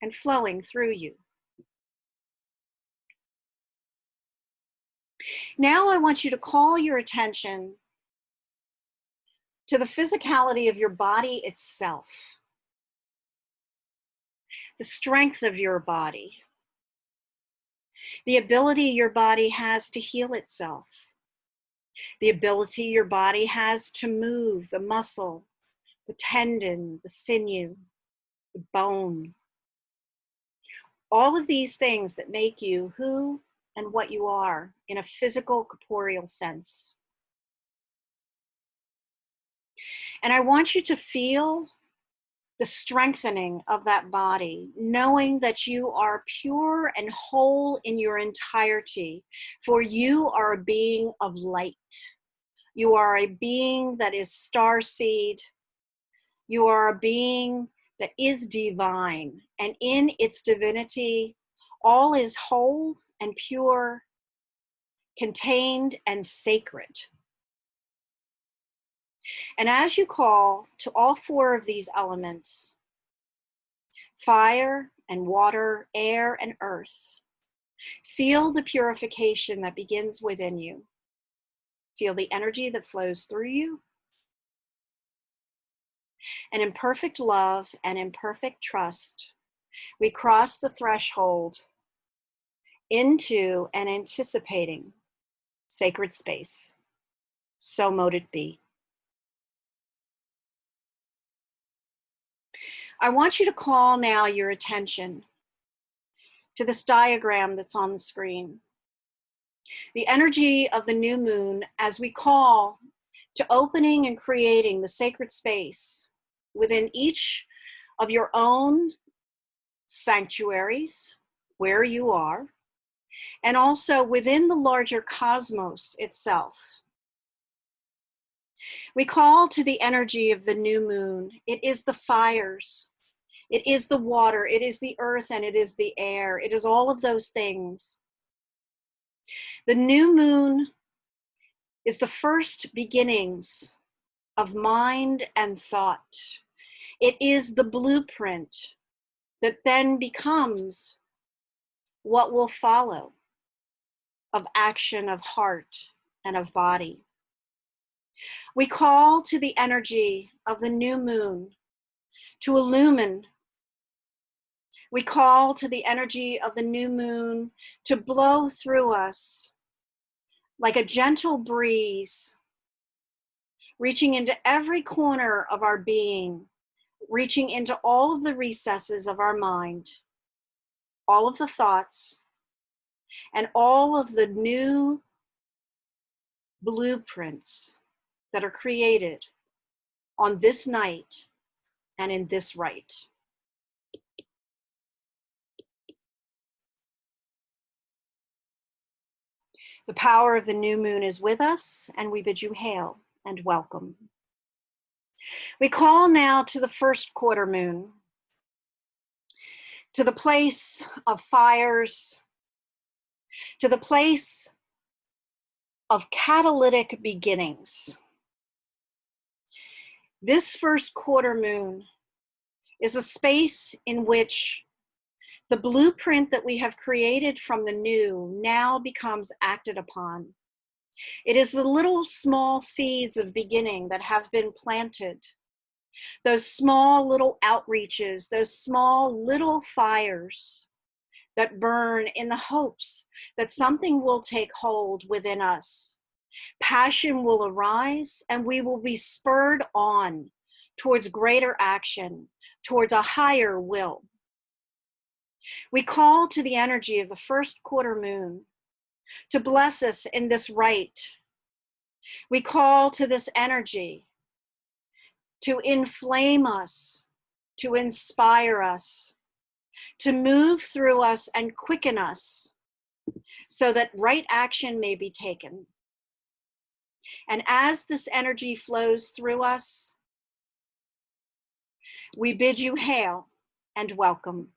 and flowing through you. Now I want you to call your attention to the physicality of your body itself, the strength of your body, the ability your body has to heal itself, the ability your body has to move the muscle, the tendon, the sinew, the bone. All of these things that make you who and what you are in a physical, corporeal sense. And I want you to feel the strengthening of that body, knowing that you are pure and whole in your entirety, for you are a being of light. You are a being that is starseed. You are a being that is divine, and in its divinity, all is whole and pure, contained and sacred. And as you call to all four of these elements, fire and water, air and earth, feel the purification that begins within you. Feel the energy that flows through you. And in perfect love and in perfect trust, we cross the threshold into and anticipating sacred space. So mote it be. I want you to call now your attention to this diagram that's on the screen. The energy of the new moon as we call to opening and creating the sacred space within each of your own sanctuaries, where you are, and also within the larger cosmos itself. We call to the energy of the new moon. It is the fires. It is the water. It is the earth, and it is the air. It is all of those things. The new moon is the first beginnings of mind and thought. It is the blueprint that then becomes what will follow of action of heart and of body. We call to the energy of the new moon to illumine. We call to the energy of the new moon to blow through us like a gentle breeze, reaching into every corner of our being, reaching into all of the recesses of our mind, all of the thoughts, and all of the new blueprints that are created on this night and in this rite. The power of the new moon is with us, and we bid you hail and welcome. We call now to the first quarter moon, to the place of fires, to the place of catalytic beginnings. This first quarter moon is a space in which the blueprint that we have created from the new now becomes acted upon. It is the little small seeds of beginning that have been planted. Those small little outreaches, those small little fires that burn in the hopes that something will take hold within us. Passion will arise, and we will be spurred on towards greater action, towards a higher will. We call to the energy of the first quarter moon to bless us in this rite. We call to this energy to inflame us, to inspire us, to move through us and quicken us so that right action may be taken. And as this energy flows through us, we bid you hail and welcome.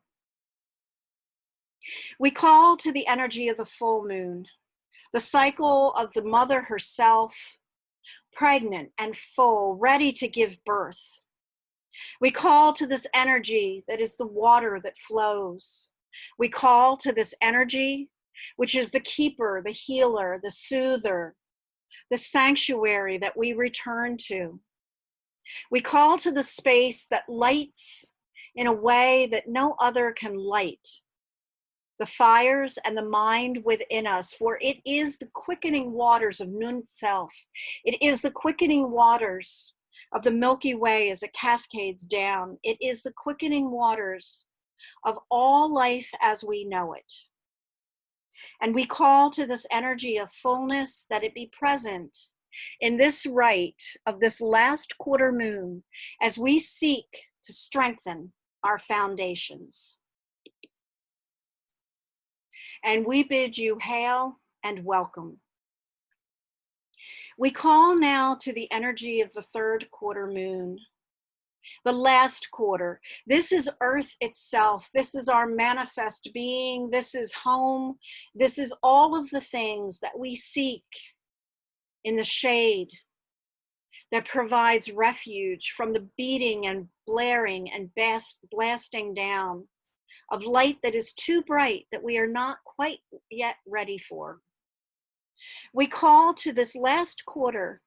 We call to the energy of the full moon, the cycle of the mother herself, pregnant and full, ready to give birth. We call to this energy that is the water that flows. We call to this energy, which is the keeper, the healer, the soother, the sanctuary that we return to. We call to the space that lights in a way that no other can light the fires and the mind within us, for it is the quickening waters of Nun self. It is the quickening waters of the Milky Way as it cascades down. It is the quickening waters of all life as we know it. And we call to this energy of fullness that it be present in this rite of this last quarter moon as we seek to strengthen our foundations. And we bid you hail and welcome. We call now to the energy of the third quarter moon, the last quarter. This is Earth itself. This is our manifest being. This is home. This is all of the things that we seek in the shade that provides refuge from the beating and blaring and blasting down of light that is too bright that we are not quite yet ready for. We call to this last quarter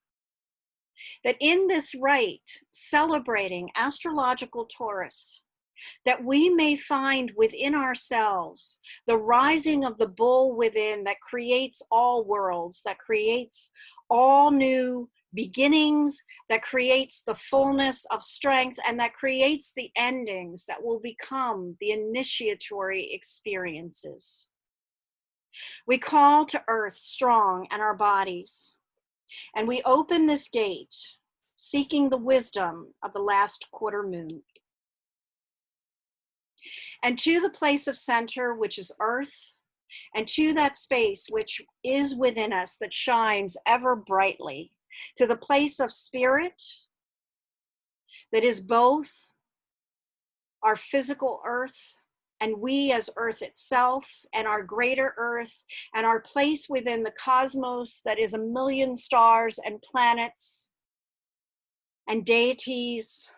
that in this rite, celebrating astrological Taurus, that we may find within ourselves the rising of the bull within that creates all worlds, that creates all new beginnings, that creates the fullness of strength, and that creates the endings that will become the initiatory experiences. We call to Earth strong and our bodies, and we open this gate, seeking the wisdom of the last quarter moon. And to the place of center, which is Earth, and to that space which is within us that shines ever brightly, to the place of spirit that is both our physical Earth and we as Earth itself, and our greater Earth, and our place within the cosmos that is a million stars and planets and deities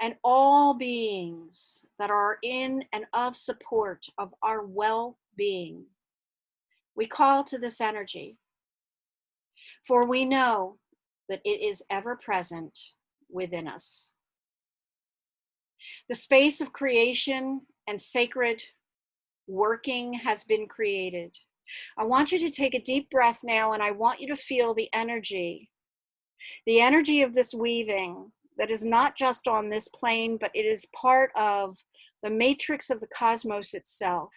and all beings that are in and of support of our well-being. We call to this energy, for we know that it is ever present within us. The space of creation and sacred working has been created. I want you to take a deep breath now, and I want you to feel the energy of this weaving that is not just on this plane, but it is part of the matrix of the cosmos itself.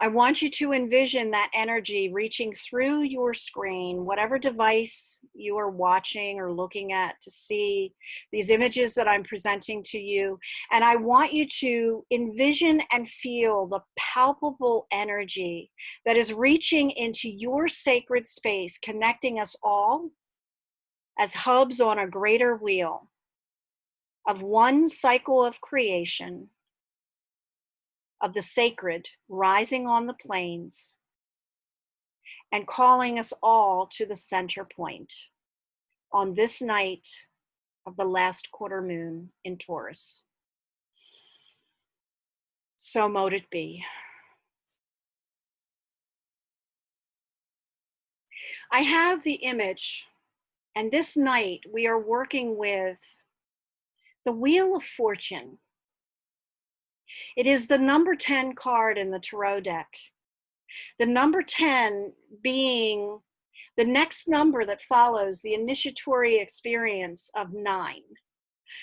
I want you to envision that energy reaching through your screen, whatever device you are watching or looking at to see these images that I'm presenting to you. And I want you to envision and feel the palpable energy that is reaching into your sacred space, connecting us all as hubs on a greater wheel of one cycle of creation, of the sacred rising on the plains and calling us all to the center point on this night of the last quarter moon in Taurus. So mote it be. I have the image, and this night we are working with the Wheel of Fortune. It is the number 10 card in the tarot deck. The number 10 being the next number that follows the initiatory experience of 9.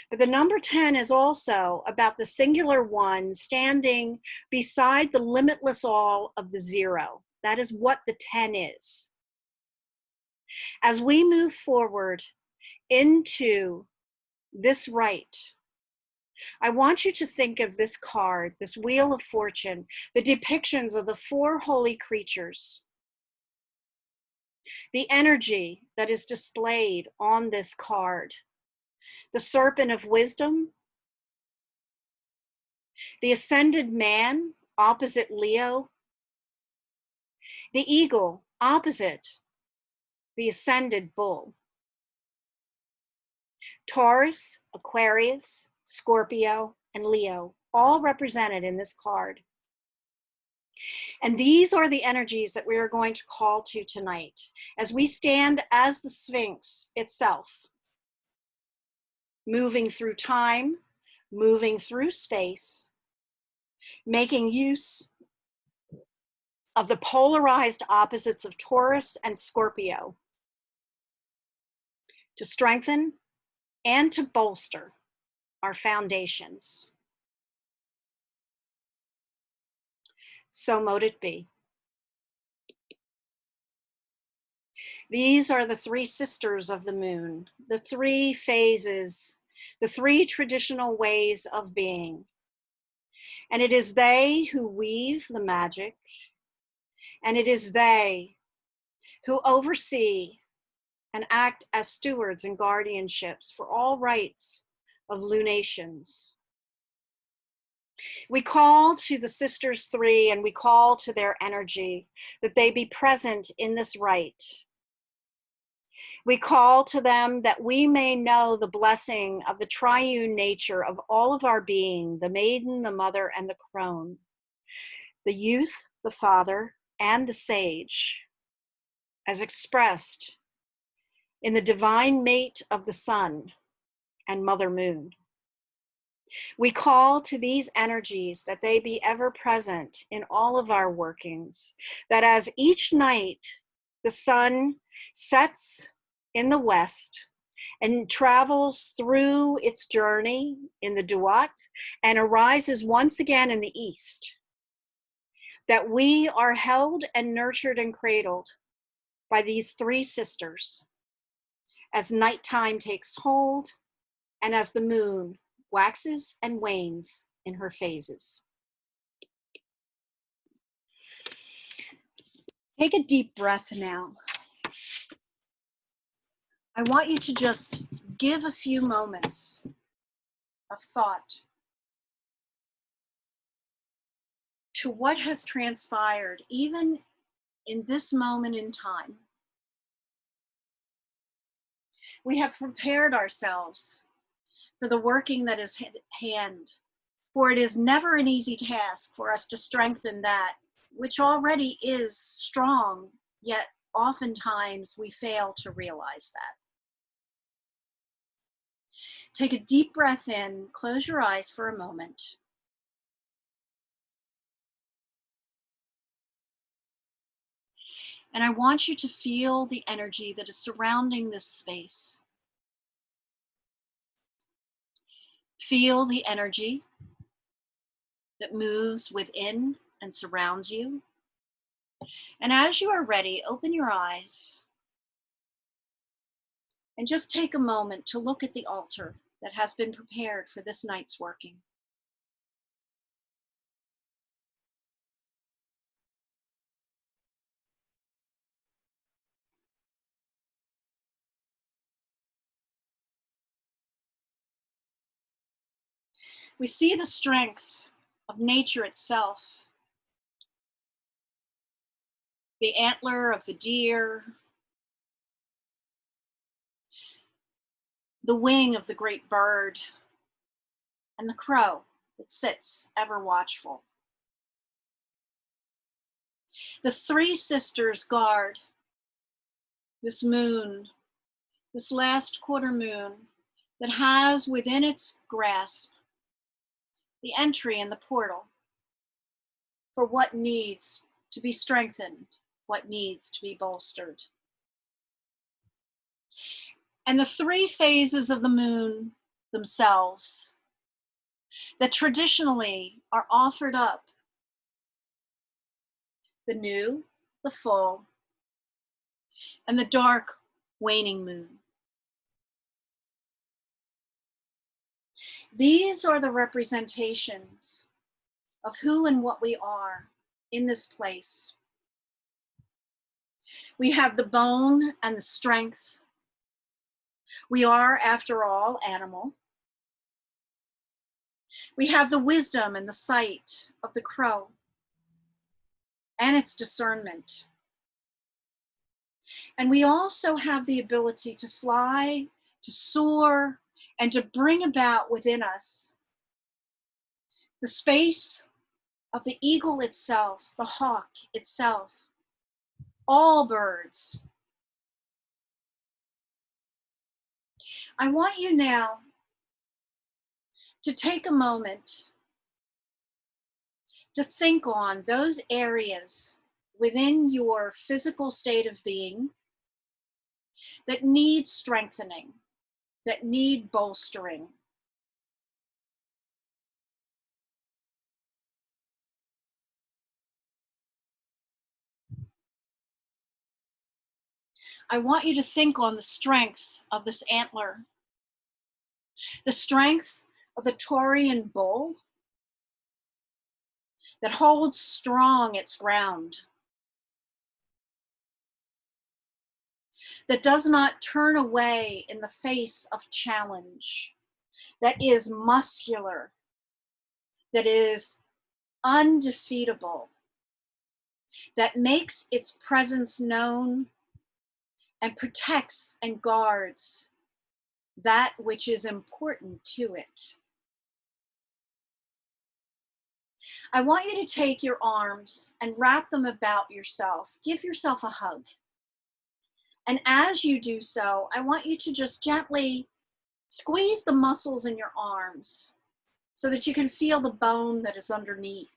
But the number 10 is also about the singular one standing beside the limitless all of the 0. That is what the 10 is. As we move forward into this rite, I want you to think of this card, this Wheel of Fortune, the depictions of the 4 holy creatures, the energy that is displayed on this card, the serpent of wisdom, the ascended man opposite Leo, the eagle opposite the ascended bull, Taurus, Aquarius, Scorpio, and Leo, all represented in this card. And these are the energies that we are going to call to tonight as we stand as the Sphinx itself, moving through time, moving through space, making use of the polarized opposites of Taurus and Scorpio to strengthen and to bolster our foundations. So mote it be. These are the three sisters of the moon, the three phases, the three traditional ways of being. And it is they who weave the magic, and it is they who oversee and act as stewards and guardianships for all rights of lunations. We call to the sisters three and we call to their energy that they be present in this rite. We call to them that we may know the blessing of the triune nature of all of our being, the maiden, the mother, and the crone, the youth, the father, and the sage, as expressed in the divine mate of the sun and mother moon. We call to these energies that they be ever present in all of our workings, that as each night the sun sets in the west and travels through its journey in the duat and arises once again in the east, that we are held and nurtured and cradled by these three sisters as nighttime takes hold and as the moon waxes and wanes in her phases. Take a deep breath now. I want you to just give a few moments of thought to what has transpired, even in this moment in time. We have prepared ourselves for the working that is at hand, for it is never an easy task for us to strengthen that which already is strong, yet oftentimes we fail to realize that. Take a deep breath in, close your eyes for a moment. And I want you to feel the energy that is surrounding this space. Feel the energy that moves within and surrounds you. And as you are ready, open your eyes and just take a moment to look at the altar that has been prepared for this night's working. We see the strength of nature itself, the antler of the deer, the wing of the great bird, and the crow that sits ever watchful. The three sisters guard this moon, this last quarter moon that has within its grasp the entry and the portal for what needs to be strengthened, what needs to be bolstered. And the three phases of the moon themselves that traditionally are offered up: the new, the full, and the dark waning moon. These are the representations of who and what we are in this place. We have the bone and the strength. We are, after all, animal. We have the wisdom and the sight of the crow and its discernment. And we also have the ability to fly, to soar, and to bring about within us the space of the eagle itself, the hawk itself, all birds. I want you now to take a moment to think on those areas within your physical state of being that need strengthening, that need bolstering. I want you to think on the strength of this antler, the strength of the Taurian bull that holds strong its ground, that does not turn away in the face of challenge, that is muscular, that is undefeatable, that makes its presence known and protects and guards that which is important to it. I want you to take your arms and wrap them about yourself. Give yourself a hug. And as you do so, I want you to just gently squeeze the muscles in your arms so that you can feel the bone that is underneath.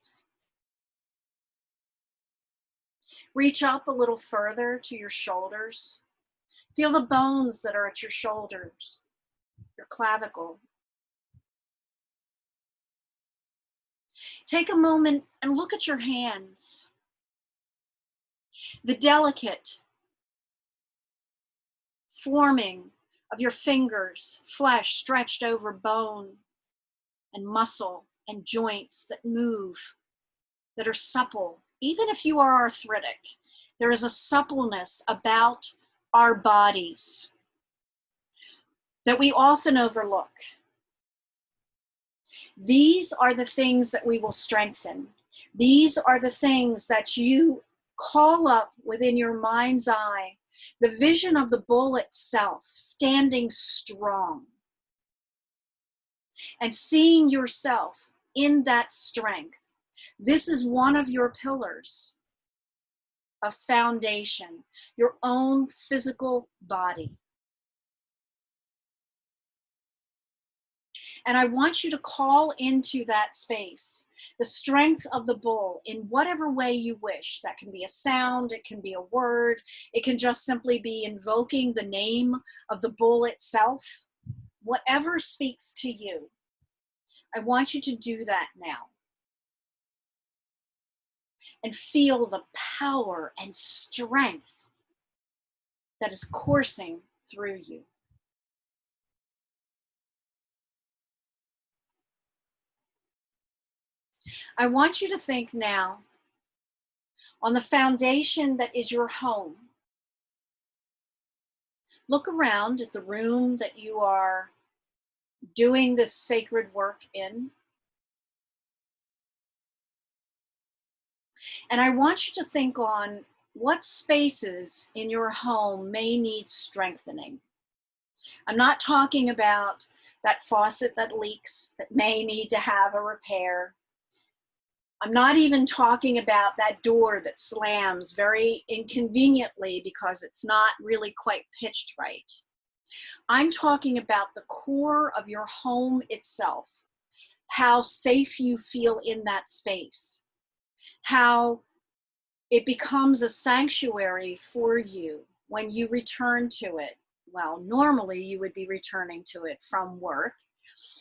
Reach up a little further to your shoulders. Feel the bones that are at your shoulders, your clavicle. Take a moment and look at your hands. The delicate forming of your fingers, flesh stretched over bone and muscle and joints that move, that are supple. Even if you are arthritic, there is a suppleness about our bodies that we often overlook. These are the things that we will strengthen. These are the things that you call up within your mind's eye, the vision of the bull itself standing strong and seeing yourself in that strength. This is one of your pillars of foundation, your own physical body. And I want you to call into that space the strength of the bull in whatever way you wish. That can be a sound, it can be a word, it can just simply be invoking the name of the bull itself. Whatever speaks to you, I want you to do that now. And feel the power and strength that is coursing through you. I want you to think now on the foundation that is your home. Look around at the room that you are doing this sacred work in. And I want you to think on what spaces in your home may need strengthening. I'm not talking about that faucet that leaks that may need to have a repair. I'm not even talking about that door that slams very inconveniently because it's not really quite pitched right. I'm talking about the core of your home itself, how safe you feel in that space, how it becomes a sanctuary for you when you return to it. Well, normally you would be returning to it from work,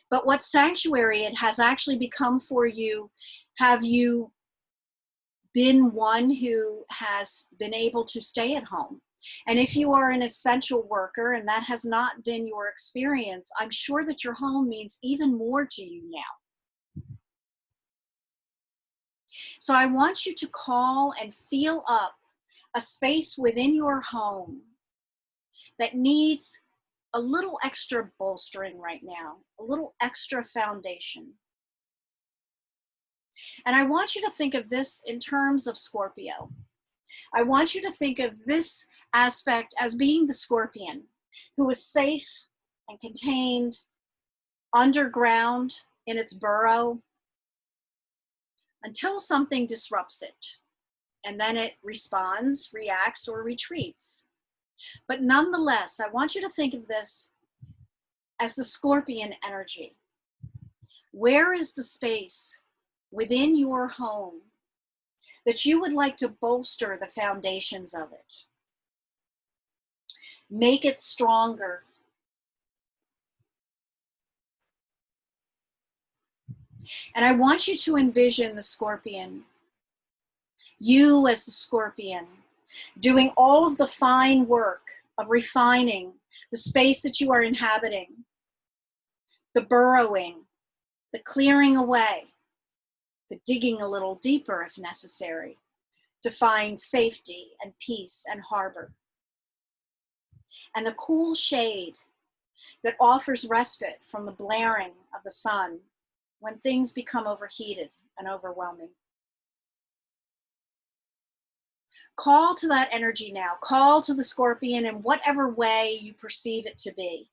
but what sanctuary it has actually become for you. Have you been one who has been able to stay at home? And if you are an essential worker and that has not been your experience, I'm sure that your home means even more to you now. So I want you to call and feel up a space within your home that needs a little extra bolstering right now, a little extra foundation. And I want you to think of this in terms of Scorpio. I want you to think of this aspect as being the scorpion who is safe and contained underground in its burrow until something disrupts it. And then it responds, reacts, or retreats. But nonetheless, I want you to think of this as the scorpion energy. Where is the space within your home that you would like to bolster the foundations of it? Make it stronger. And I want you to envision the scorpion, you as the scorpion, doing all of the fine work of refining the space that you are inhabiting, the burrowing, the clearing away, the digging a little deeper if necessary to find safety and peace and harbor, and the cool shade that offers respite from the blaring of the sun when things become overheated and overwhelming. Call to that energy now. Call to the scorpion in whatever way you perceive it to be.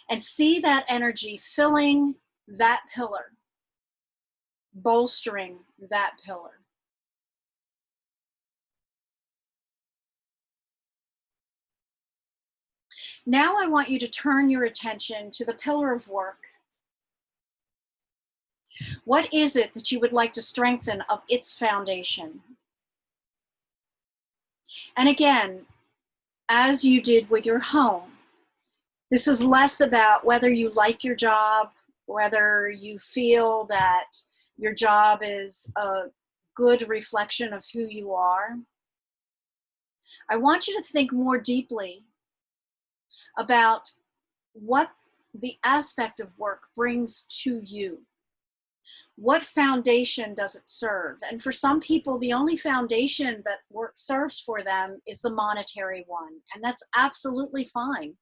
And see that energy filling that pillar, bolstering that pillar. Now I want you to turn your attention to the pillar of work. What is it that you would like to strengthen of its foundation? And again, as you did with your home, this is less about whether you like your job, whether you feel that your job is a good reflection of who you are. I want you to think more deeply about what the aspect of work brings to you. What foundation does it serve? And for some people, the only foundation that work serves for them is the monetary one, and that's absolutely fine.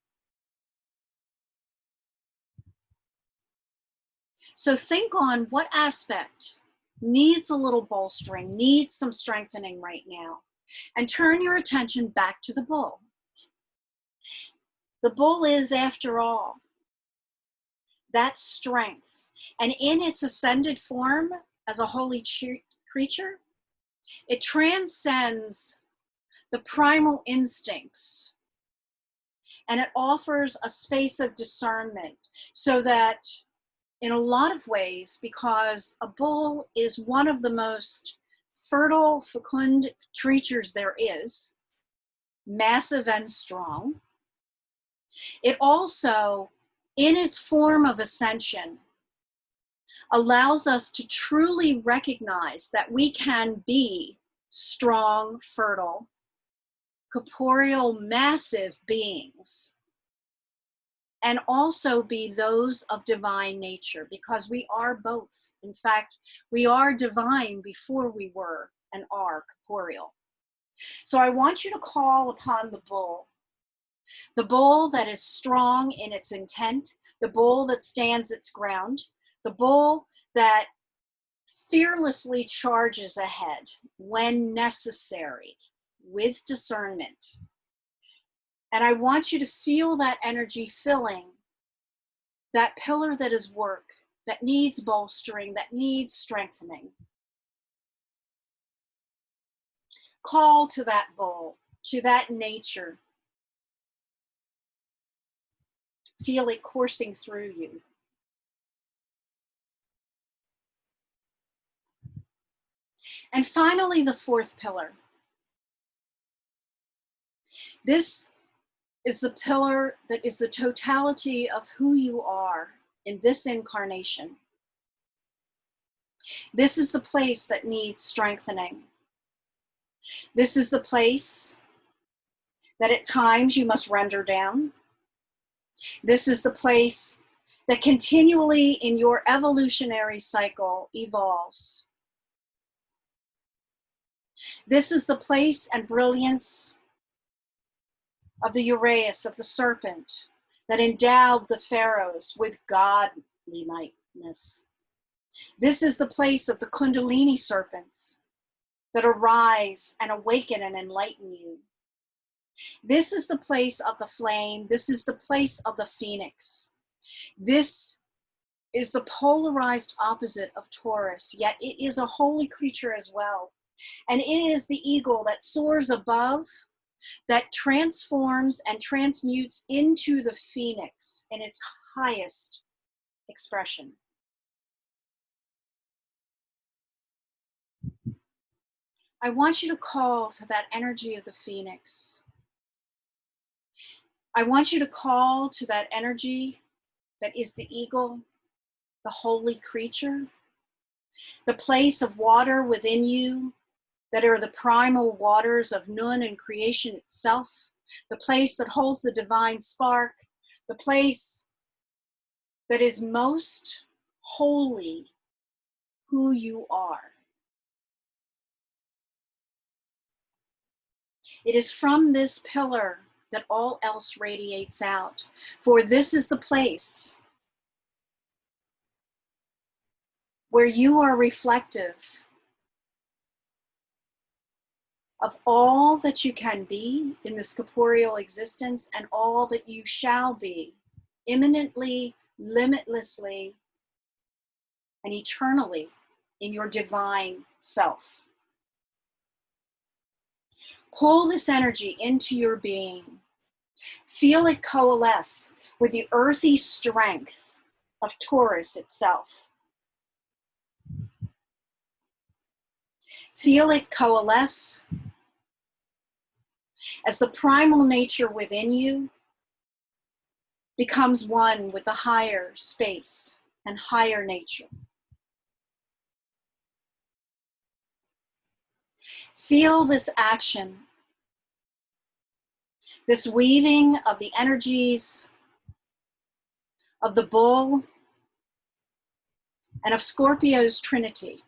So think on what aspect needs a little bolstering, needs some strengthening right now, and turn your attention back to the bull. The bull is, after all, that strength. And in its ascended form as a holy creature, it transcends the primal instincts, and it offers a space of discernment so that in a lot of ways, because a bull is one of the most fertile, fecund creatures there is, massive and strong, it also, in its form of ascension, allows us to truly recognize that we can be strong, fertile, corporeal, massive beings, and also be those of divine nature, because we are both. In fact, we are divine before we were and are corporeal. So I want you to call upon the bull that is strong in its intent, the bull that stands its ground, the bull that fearlessly charges ahead when necessary with discernment. And I want you to feel that energy filling that pillar that is work, that needs bolstering, that needs strengthening. Call to that bull, to that nature. Feel it coursing through you. And finally, the fourth pillar. This is the pillar that is the totality of who you are in this incarnation. This is the place that needs strengthening. This is the place that at times you must render down. This is the place that continually in your evolutionary cycle evolves. This is the place and brilliance of the Uraeus, of the serpent, that endowed the pharaohs with godliness. This is the place of the Kundalini serpents that arise and awaken and enlighten you. This is the place of the flame. This is the place of the phoenix. This is the polarized opposite of Taurus, yet it is a holy creature as well. And it is the eagle that soars above, that transforms and transmutes into the phoenix in its highest expression. I want you to call to that energy of the phoenix. I want you to call to that energy that is the eagle, the holy creature, the place of water within you that are the primal waters of Nun and creation itself, the place that holds the divine spark, the place that is most holy who you are. It is from this pillar that all else radiates out, for this is the place where you are reflective of all that you can be in this corporeal existence and all that you shall be imminently, limitlessly, and eternally in your divine self. Pull this energy into your being. Feel it coalesce with the earthy strength of Taurus itself. Feel it coalesce as the primal nature within you becomes one with the higher space and higher nature. Feel this action, this weaving of the energies of the bull and of Scorpio's trinity,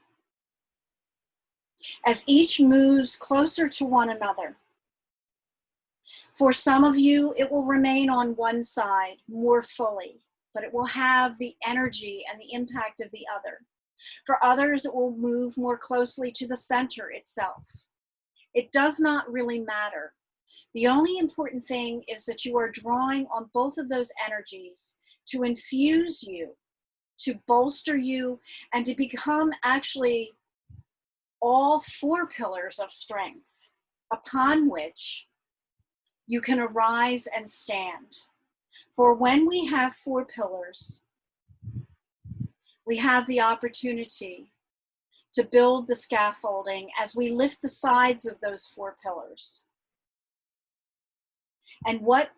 as each moves closer to one another. For some of you, it will remain on one side more fully, but it will have the energy and the impact of the other. For others, it will move more closely to the center itself. It does not really matter. The only important thing is that you are drawing on both of those energies to infuse you, to bolster you, and to become actually all four pillars of strength upon which you can arise and stand. For when we have four pillars, we have the opportunity to build the scaffolding as we lift the sides of those four pillars. And what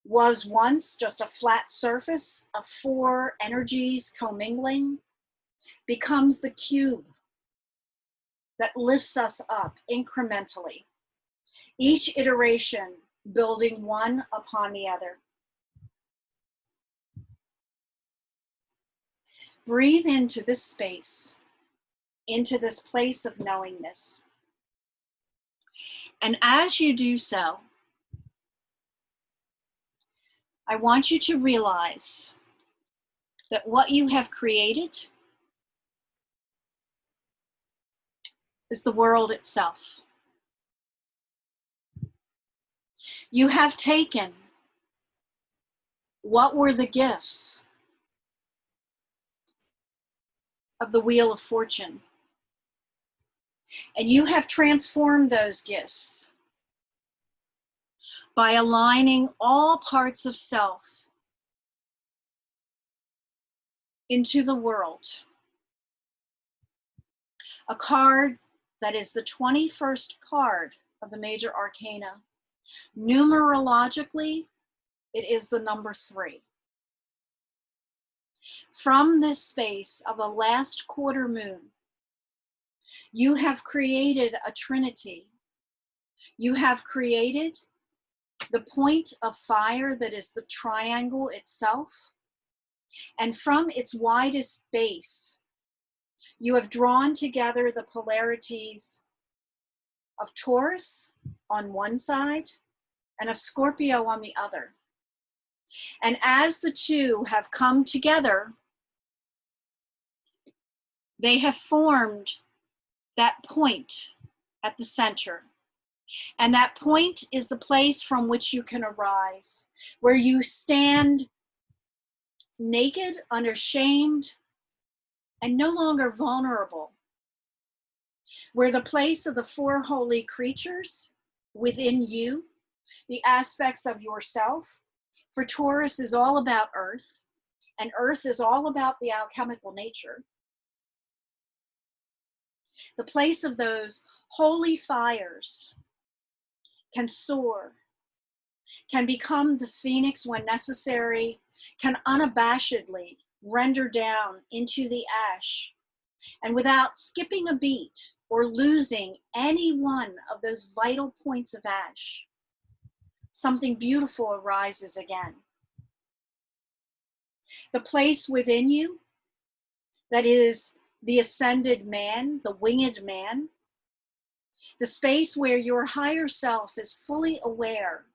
was once just a flat surface of four energies commingling becomes the cube that lifts us up incrementally, each iteration building one upon the other. Breathe into this space, into this place of knowingness. And as you do so, I want you to realize that what you have created is the world itself. You have taken what were the gifts of the Wheel of Fortune, and you have transformed those gifts by aligning all parts of self into the world. A card that is the 21st card of the major arcana. Numerologically, it is the number 3. From this space of the last quarter moon, you have created a trinity. You have created the point of fire that is the triangle itself. And from its widest base, you have drawn together the polarities of Taurus on one side and of Scorpio on the other. And as the two have come together, they have formed that point at the center. And that point is the place from which you can arise, where you stand naked, unashamed, and no longer vulnerable. We're the place of the four holy creatures within you, the aspects of yourself. For Taurus is all about earth, and earth is all about the alchemical nature. The place of those holy fires can soar, can become the phoenix when necessary, can unabashedly render down into the ash, and without skipping a beat or losing any one of those vital points of ash, something beautiful arises again. The place within you that is the ascended man, the winged man, the space where your higher self is fully aware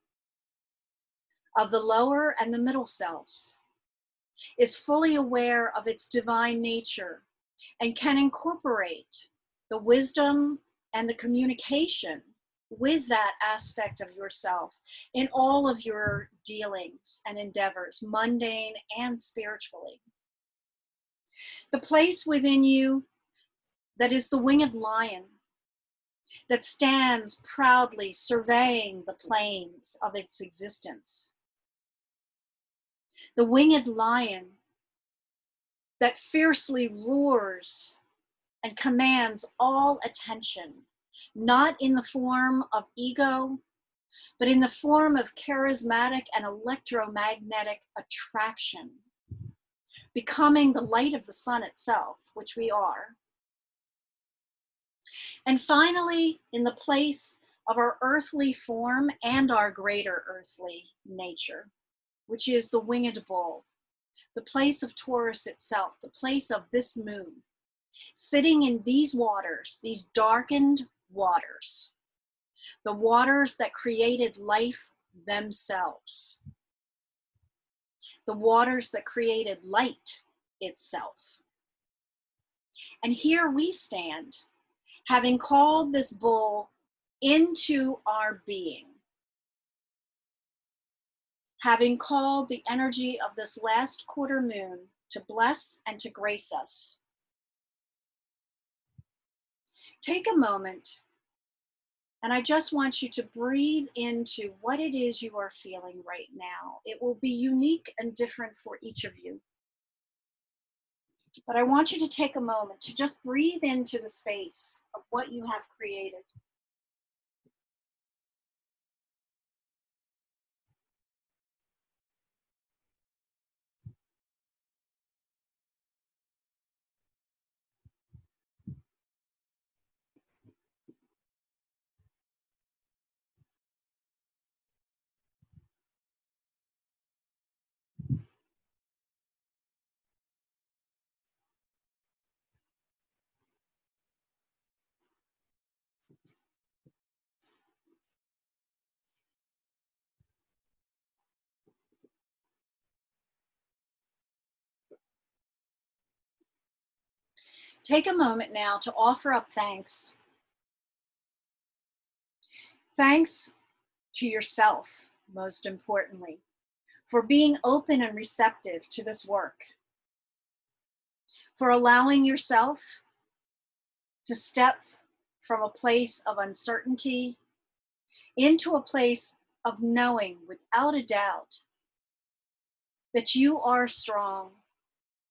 of the lower and the middle selves, is fully aware of its divine nature, and can incorporate the wisdom and the communication with that aspect of yourself in all of your dealings and endeavors, mundane and spiritually. The place within you that is the winged lion, that stands proudly surveying the plains of its existence. The winged lion that fiercely roars and commands all attention, not in the form of ego, but in the form of charismatic and electromagnetic attraction, becoming the light of the sun itself, which we are. And finally, in the place of our earthly form and our greater earthly nature, which is the winged bull, the place of Taurus itself, the place of this moon, sitting in these waters, these darkened waters, the waters that created life themselves, the waters that created light itself. And here we stand, having called this bull into our being, having called the energy of this last quarter moon to bless and to grace us. Take a moment, and I just want you to breathe into what it is you are feeling right now. It will be unique and different for each of you. But I want you to take a moment to just breathe into the space of what you have created. Take a moment now to offer up thanks. Thanks to yourself, most importantly, for being open and receptive to this work, for allowing yourself to step from a place of uncertainty into a place of knowing without a doubt that you are strong,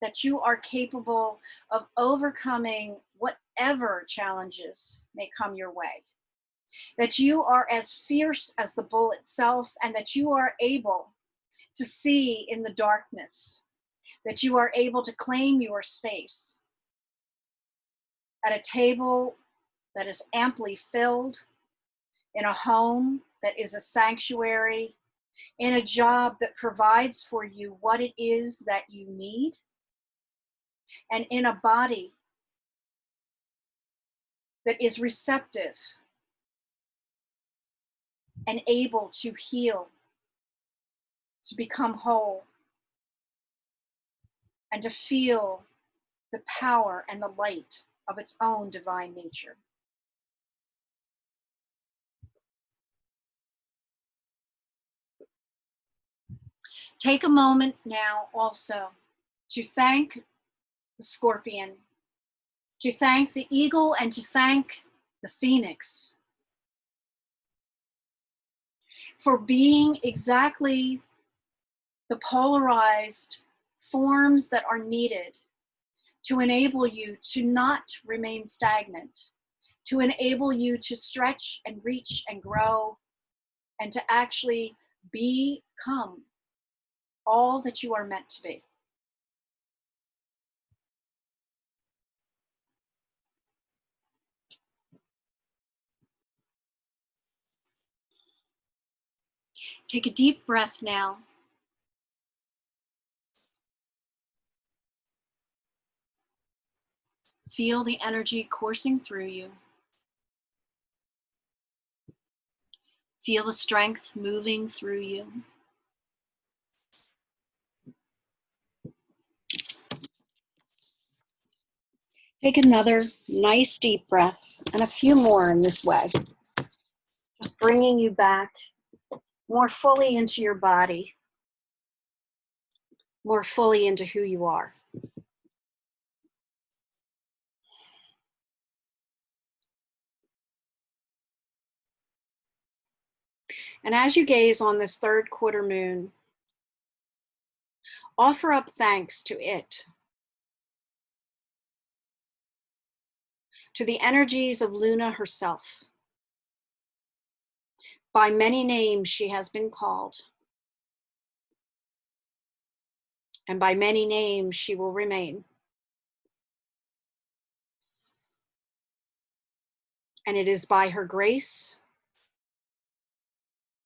that you are capable of overcoming whatever challenges may come your way, that you are as fierce as the bull itself, and that you are able to see in the darkness, that you are able to claim your space at a table that is amply filled, in a home that is a sanctuary, in a job that provides for you what it is that you need, and in a body that is receptive and able to heal, to become whole, and to feel the power and the light of its own divine nature. Take a moment now also to thank the scorpion, to thank the eagle, and to thank the phoenix for being exactly the polarized forms that are needed to enable you to not remain stagnant, to enable you to stretch and reach and grow, and to actually become all that you are meant to be. Take a deep breath now. Feel the energy coursing through you. Feel the strength moving through you. Take another nice deep breath and a few more in this way. Just bringing you back more fully into your body, more fully into who you are. And as you gaze on this third quarter moon, offer up thanks to it, to the energies of Luna herself. By many names she has been called, and by many names she will remain. And it is by her grace,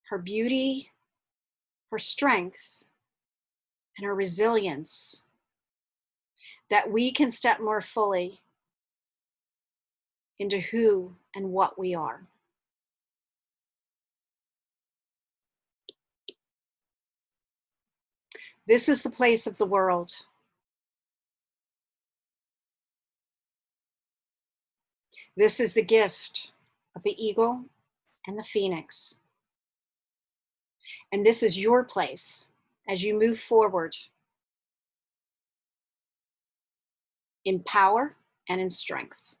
her beauty, her strength, and her resilience that we can step more fully into who and what we are. This is the place of the world. This is the gift of the eagle and the phoenix. And this is your place as you move forward in power and in strength.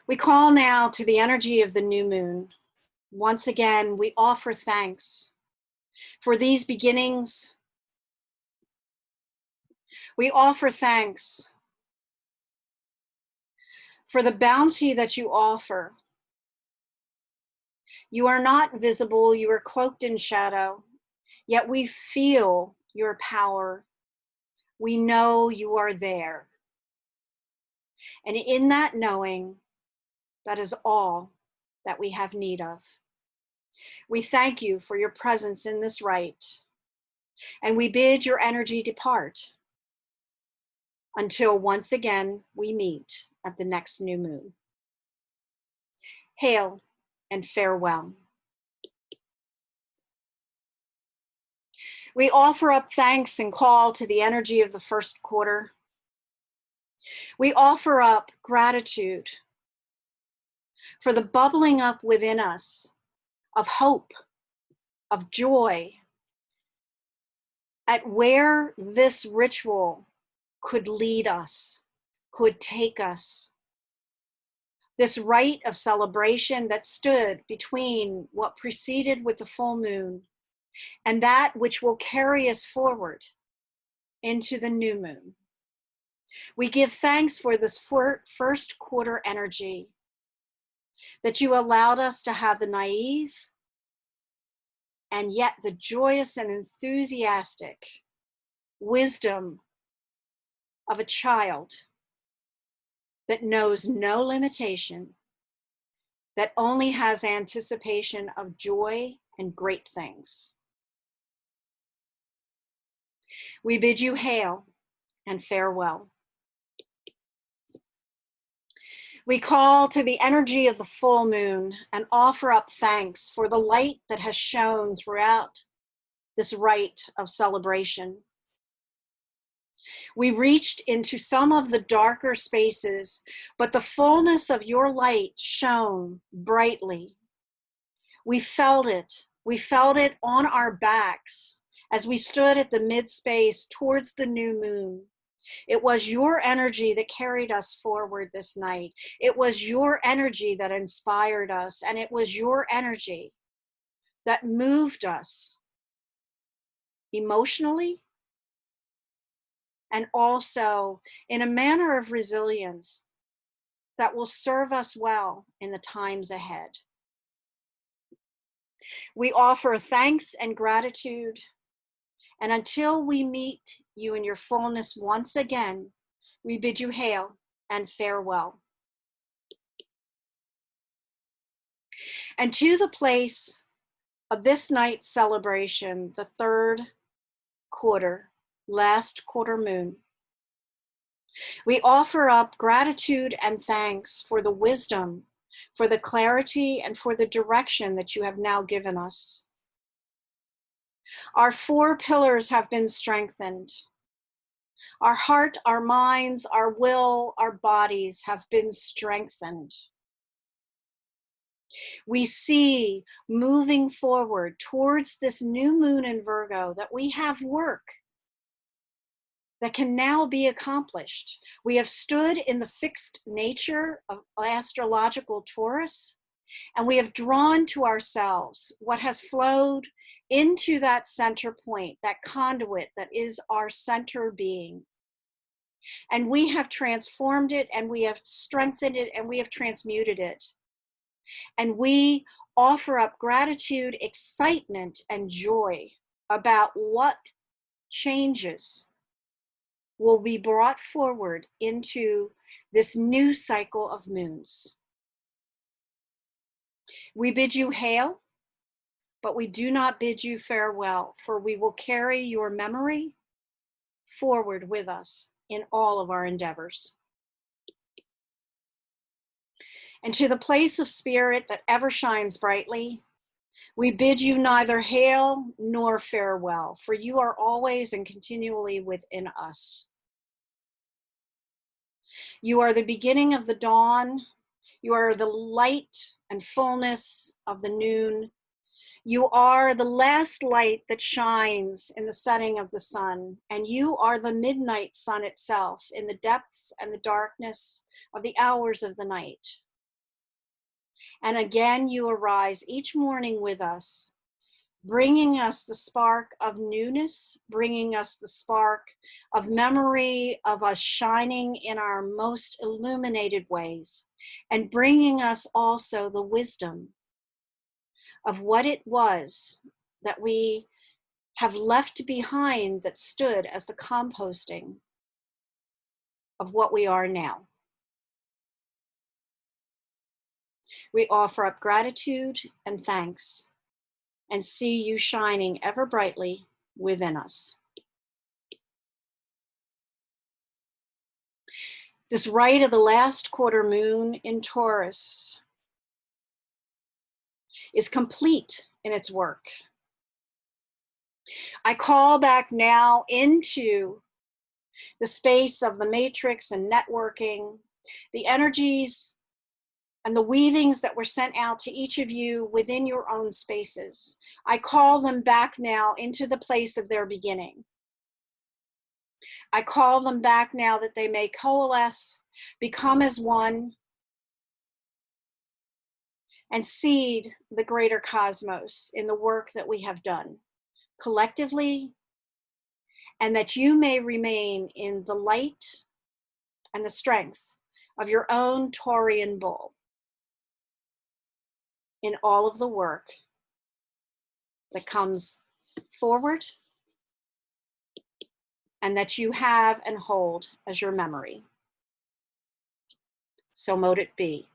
We call now to the energy of the new moon. Once again, we offer thanks for these beginnings. We offer thanks for the bounty that you offer. You are not visible, you are cloaked in shadow, yet we feel your power. We know you are there. And in that knowing, that is all that we have need of. We thank you for your presence in this rite, and we bid your energy depart until once again we meet at the next new moon. Hail and farewell. We offer up thanks and call to the energy of the first quarter. We offer up gratitude for the bubbling up within us of hope, of joy, at where this ritual could lead us, could take us. This rite of celebration that stood between what preceded with the full moon and that which will carry us forward into the new moon. We give thanks for this first quarter energy, that you allowed us to have the naive and yet the joyous and enthusiastic wisdom of a child that knows no limitation, that only has anticipation of joy and great things. We bid you hail and farewell. We call to the energy of the full moon and offer up thanks for the light that has shone throughout this rite of celebration. We reached into some of the darker spaces, but the fullness of your light shone brightly. We felt it. We felt it on our backs as we stood at the mid-space towards the new moon. It was your energy that carried us forward this night. It was your energy that inspired us, and it was your energy that moved us emotionally and also in a manner of resilience that will serve us well in the times ahead. We offer thanks and gratitude, and until we meet you in your fullness once again, we bid you hail and farewell. And to the place of this night's celebration, the third quarter, last quarter moon, we offer up gratitude and thanks for the wisdom, for the clarity, and for the direction that you have now given us. Our 4 pillars have been strengthened. Our heart, our minds, our will, our bodies have been strengthened. We see moving forward towards this new moon in Virgo that we have work that can now be accomplished. We have stood in the fixed nature of astrological Taurus, and we have drawn to ourselves what has flowed into that center point, that conduit that is our center being. And we have transformed it, and we have strengthened it, and we have transmuted it. And we offer up gratitude, excitement, and joy about what changes will be brought forward into this new cycle of moons. We bid you hail, but we do not bid you farewell, for we will carry your memory forward with us in all of our endeavors. And to the place of spirit that ever shines brightly, we bid you neither hail nor farewell, for you are always and continually within us. You are the beginning of the dawn. You are the light and fullness of the noon. You are the last light that shines in the setting of the sun, and you are the midnight sun itself in the depths and the darkness of the hours of the night. And again, you arise each morning with us, bringing us the spark of newness, bringing us the spark of memory of us shining in our most illuminated ways, and bringing us also the wisdom of what it was that we have left behind that stood as the composting of what we are now. We offer up gratitude and thanks and see you shining ever brightly within us. This rite of the last quarter moon in Taurus is complete in its work. I call back now into the space of the matrix and networking, the energies and the weavings that were sent out to each of you within your own spaces. I call them back now into the place of their beginning. I call them back now that they may coalesce, become as one, and seed the greater cosmos in the work that we have done collectively, and that you may remain in the light and the strength of your own Taurian bull in all of the work that comes forward and that you have and hold as your memory. So mote it be.